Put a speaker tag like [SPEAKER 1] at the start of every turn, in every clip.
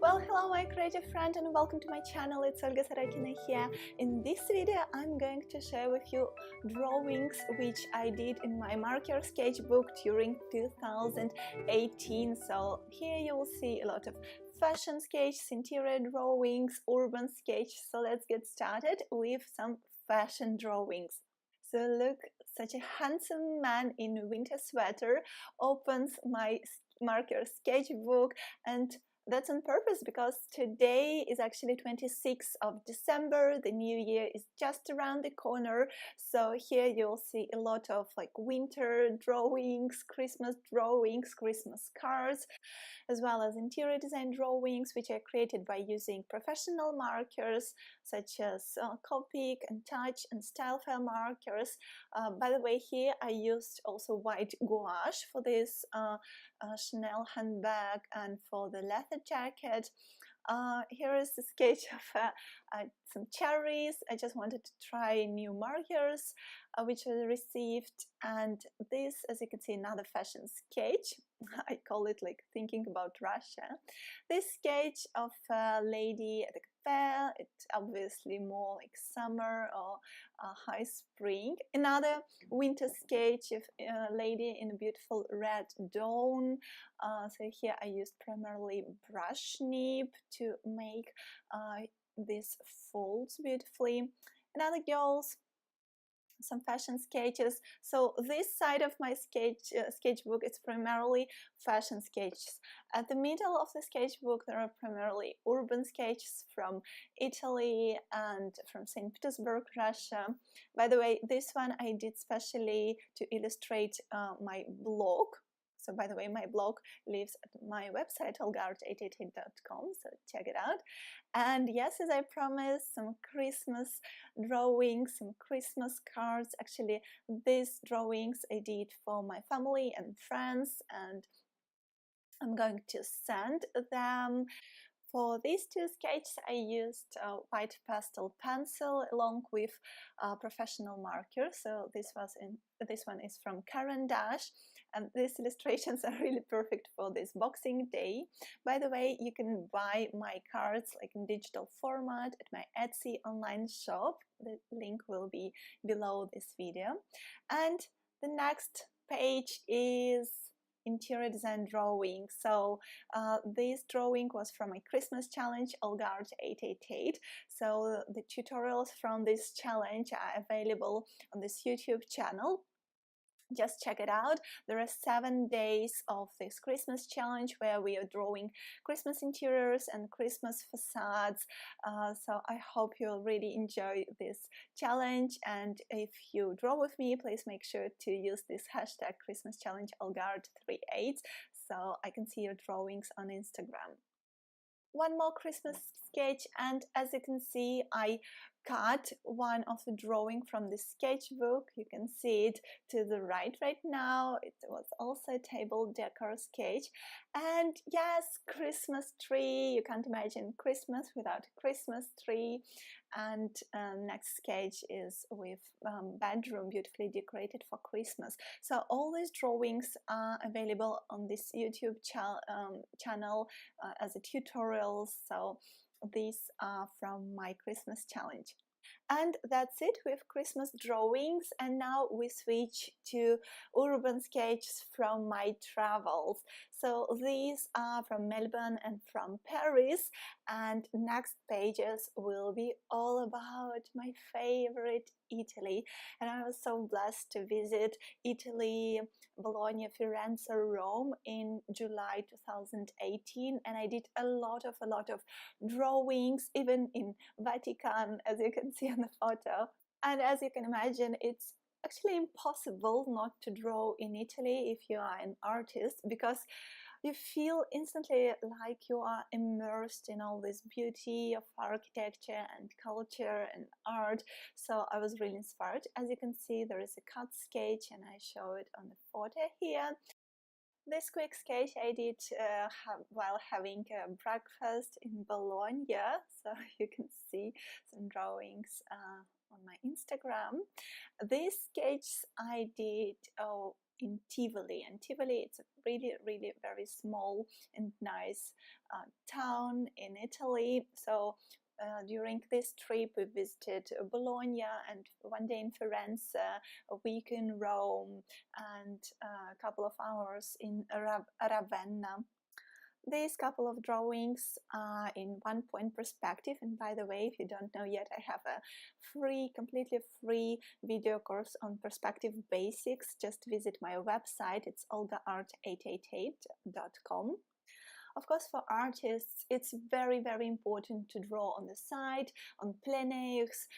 [SPEAKER 1] Well, hello my creative friend and welcome to my channel. It's Olga Sorokina here. In this video I'm going to share with you drawings which I did in my marker sketchbook during 2018. So here you will see a lot of fashion sketches, interior drawings, urban sketch. So let's get started with some fashion drawings. So look, such a handsome man in a winter sweater opens my marker sketchbook, and that's on purpose because today is actually 26th of December. The new year is just around the corner. So here you'll see a lot of like winter drawings, Christmas cards, as well as interior design drawings, which are created by using professional markers such as Copic and Touch and Style File markers. By the way, here I used also white gouache for this Chanel handbag and for the leather jacket. Here is a sketch of some cherries. I just wanted to try new markers which I received, and this, as you can see, another fashion sketch. I call it like thinking about Russia. This sketch of a lady at a cafe, it's obviously more like summer or high spring. Another winter sketch of a lady in a beautiful red dawn. So here I used primarily brush nib to make these folds beautifully. Another girls, some fashion sketches. So this side of my sketchbook is primarily fashion sketches. At the middle of the sketchbook there are primarily urban sketches from Italy and from St. Petersburg, Russia. By the way, this one I did specially to illustrate my blog. So by the way, my blog lives at my website olgaart888.com, so check it out. And yes, as I promised, some Christmas drawings, some Christmas cards. Actually, these drawings I did for my family and friends, and I'm going to send them. For these two sketches I used white pastel pencil along with professional marker. So this one is from Caran d'Ache, and these illustrations are really perfect for this Boxing Day. By the way, you can buy my cards like in digital format at my Etsy online shop. The link will be below this video. And the next page is interior design drawing. So this drawing was from my Christmas challenge, Olgaart888. So the tutorials from this challenge are available on this YouTube channel. Just check it out. There are 7 days of this Christmas challenge where we are drawing Christmas interiors and Christmas facades. So I hope you'll really enjoy this challenge, and if you draw with me, please make sure to use this hashtag Christmas challenge Olgaart38 so I can see your drawings on Instagram. One more Christmas sketch, and as you can see, I cut one of the drawing from the sketchbook. You can see it to the right now. It was also a table decor sketch. And yes, Christmas tree. You can't imagine Christmas without a Christmas tree. And next sketch is with bedroom beautifully decorated for Christmas. So all these drawings are available on this YouTube channel as a tutorial. So these are from my Christmas challenge. And that's it with Christmas drawings, and now we switch to urban sketches from my travels. So these are from Melbourne and from Paris, and next pages will be all about my favorite Italy. And I was so blessed to visit Italy, Bologna, Firenze, Rome in July 2018, and I did a lot of drawings, even in Vatican, as you can see on the photo. And as you can imagine, it's actually impossible not to draw in Italy if you are an artist, because you feel instantly like you are immersed in all this beauty of architecture and culture and art. So I was really inspired. As you can see, there is a cut sketch, and I show it on the photo here. This quick sketch I did while having breakfast in Bologna, so you can see some drawings on my Instagram. These sketches I did in Tivoli, and Tivoli, it's a really very small and nice town in Italy. So during this trip we visited Bologna and one day in Firenze, a week in Rome, and a couple of hours in Ravenna. These couple of drawings are in 1-point perspective, and by the way, if you don't know yet, I have a completely free video course on perspective basics. Just visit my website, it's olgaart888.com. Of course, for artists, it's very important to draw on the side, on plein airs,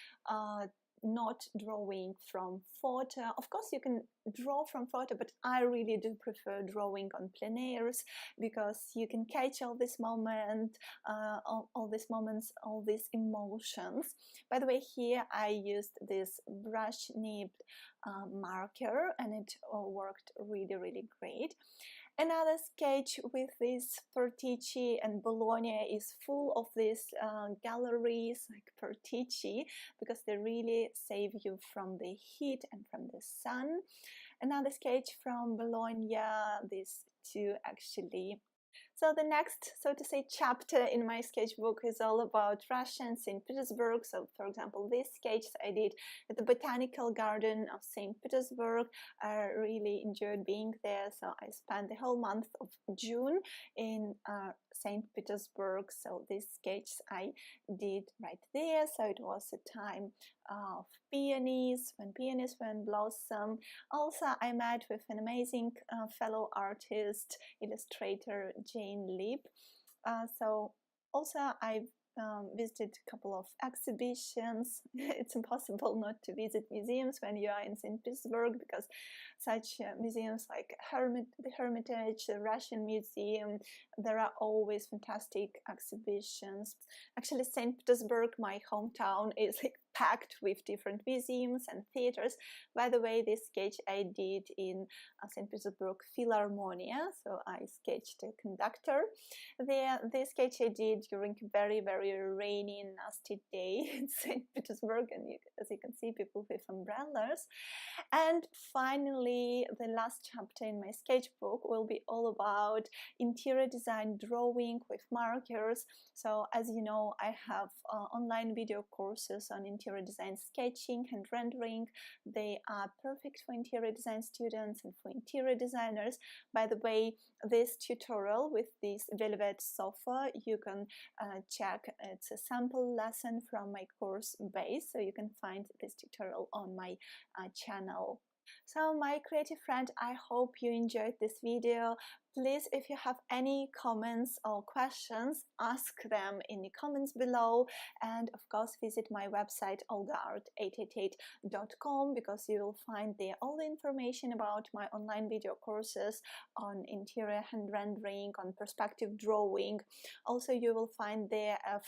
[SPEAKER 1] not drawing from photo. Of course, you can draw from photo, but I really do prefer drawing on plein airs because you can catch all this moment, all these moments, all these emotions. By the way, here I used this brush nibbed marker, and it worked really great. Another sketch with this Pertici and Bologna is full of these galleries like Pertici, because they really save you from the heat and from the sun. Another sketch from Bologna, these two actually. So the next, so to say, chapter in my sketchbook is all about Russia and St. Petersburg. So for example, this sketch I did at the Botanical Garden of St. Petersburg. I really enjoyed being there, so I spent the whole month of June in St. Petersburg. So this sketch I did right there. So it was a time of peonies, when peonies were in blossom. Also, I met with an amazing fellow artist, illustrator, Jane Lieb. So also I visited a couple of exhibitions. It's impossible not to visit museums when you are in St. Petersburg, because such museums like the Hermitage, the Russian Museum, there are always fantastic exhibitions. Actually, St. Petersburg, my hometown, is like packed with different museums and theaters. By the way, this sketch I did in St. Petersburg Philharmonia, so I sketched a conductor there. This sketch I did during a very rainy, nasty day in St. Petersburg, and as you can see, people with umbrellas. And finally, the last chapter in my sketchbook will be all about interior design drawing with markers. So as you know, I have online video courses on interior design sketching and rendering. They are perfect for interior design students and for interior designers. By the way, this tutorial with this velvet sofa, you can check. It's a sample lesson from my course base, so you can find this tutorial on my channel. So my creative friend, I hope you enjoyed this video. Please, if you have any comments or questions, ask them in the comments below, and of course visit my website olgaart888.com, because you will find there all the information about my online video courses on interior hand rendering, on perspective drawing. Also, you will find there a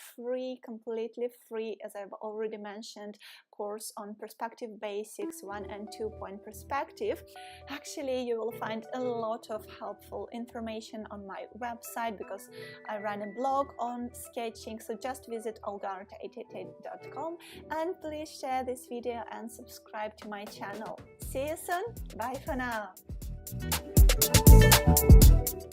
[SPEAKER 1] completely free, as I've already mentioned, course on perspective basics 1 and 2-point perspective. Actually, you will find a lot of helpful information on my website, because I run a blog on sketching. So just visit olgaart888.com, and please share this video and subscribe to my channel. See you soon. Bye for now.